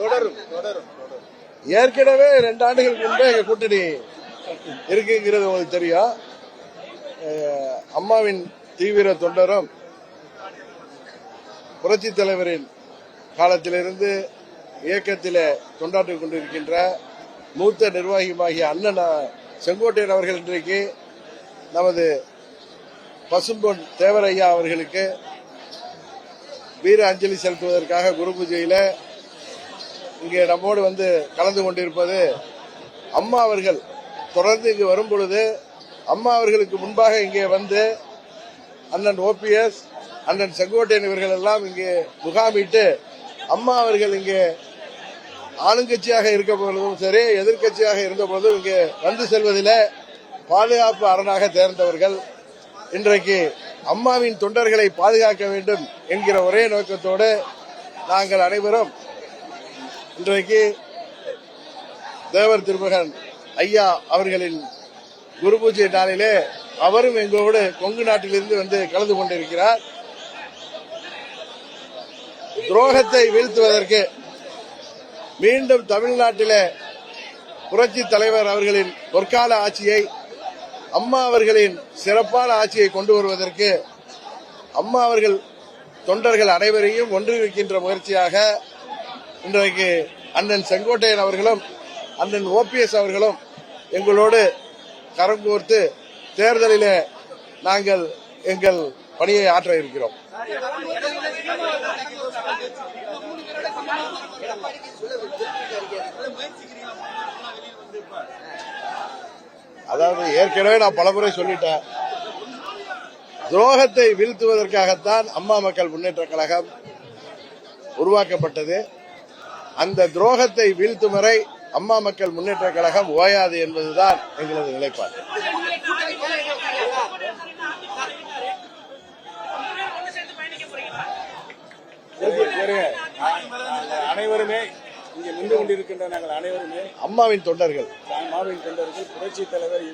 தொடரும். ஏற்கனவே 2 ஆண்டுகளுக்கு முன்பே எங்க கூட்டணி இருக்குங்கிறது உங்களுக்கு தெரியும். அம்மாவின் தீவிர தொண்டரும் புரட்சி தலைவரின் காலத்திலிருந்து இயக்கத்திலே தொண்டாற்றிக் கொண்டிருக்கின்ற மூத்த நிர்வாகியுமாகிய அண்ணன் செங்கோட்டையன் அவர்கள் இன்றைக்கு நமது பசும்பொன் தேவரையா அவர்களுக்கு வீர அஞ்சலி செலுத்துவதற்காக குரு பூஜையில இங்கே நம்மோடு வந்து கலந்து கொண்டிருப்பது, அம்மா அவர்கள் தொடர்ந்து இங்கு வரும் பொழுது அம்மா அவர்களுக்கு முன்பாக இங்கே வந்து அண்ணன் OPS, அண்ணன் செங்கோட்டையன் இவர்கள் எல்லாம் இங்கே முகாமிட்டு அம்மா அவர்கள் இங்கே ஆளுங்கட்சியாக இருக்க பொழுதும் சரி, எதிர்கட்சியாக இருந்த பொழுதும் இங்கே வந்து செல்வதில் பாதுகாப்பு அரணாக தேர்ந்தவர்கள். இன்றைக்கு அம்மாவின் தொண்டர்களை பாதுகாக்க வேண்டும் என்கிற ஒரே நோக்கத்தோடு நாங்கள் அனைவரும் இன்றைக்கு தேவர் திருமகன் ஐயா அவர்களின் குரு பூஜை நாளிலே அவரும் எங்களோடு கொங்கு நாட்டிலிருந்து வந்து கலந்து கொண்டிருக்கிறார். துரோகத்தை வீழ்த்துவதற்கு மீண்டும் தமிழ்நாட்டிலே புரட்சி தலைவர் அவர்களின் பொற்கால ஆட்சியை, அம்மா அவர்களின் சிறப்பான ஆட்சியை கொண்டு வருவதற்கு அம்மா அவர்கள் தொண்டர்கள் அனைவரையும் ஒன்றிணைக்கின்ற முயற்சியாக இன்றைக்கு அண்ணன் செங்கோட்டையன் அவர்களும் அண்ணன் OPS அவர்களும் எங்களோடு கரம் கோர்த்து தேர்தலிலே நாங்கள் எங்கள் பணியை ஆற்ற இருக்கிறோம். அதாவது ஏற்கனவே நான் பலமுறை சொல்லிட்டேன், துரோகத்தை வீழ்த்துவதற்காகத்தான் அம்மா மக்கள் முன்னேற்ற கழகம் உருவாக்கப்பட்டது. அந்த துரோகத்தை வீழ்த்தும் வரை அம்மா மக்கள் முன்னேற்ற கழகம் ஓயாது என்பதுதான் எங்களது நிலைப்பாடு. அனைவருமே இங்கே நின்று கொண்டிருக்கின்ற நாங்கள் அனைவருமே அம்மாவின் தொண்டர்கள், புரட்சி தலைவர்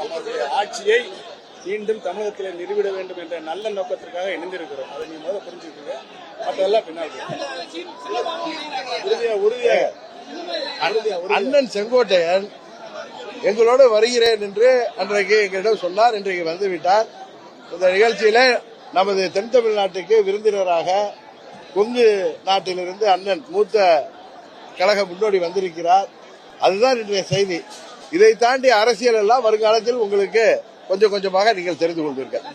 அம்மாவுடைய ஆட்சியை மீண்டும் தமிழகத்தில் நிறுவிட வேண்டும் என்ற நல்ல நோக்கத்திற்காக இணைந்திருக்கிறோம். அதை நீங்க முதல்ல புரிஞ்சுக்கோங்க, மற்றெல்லாம் பின்னாடி. அண்ணன் செங்கோட்டையன் எங்களோடு வருகிறேன் என்று அன்றைக்கு எங்களிடம் சொன்னார். இன்றைக்கு வந்துவிட்டார். இந்த நிகழ்ச்சியில நமது தென் தமிழ்நாட்டுக்கு விருந்தினராக கொங்கு நாட்டிலிருந்து அண்ணன் மூத்த கழக முன்னோடி வந்திருக்கிறார். அதுதான் இன்றைய செய்தி. இதை தாண்டி அரசியல் எல்லாம் வருங்காலத்தில் உங்களுக்கு கொஞ்சம் கொஞ்சமாக நீங்கள் தெரிந்து கொள்வீர்கள்.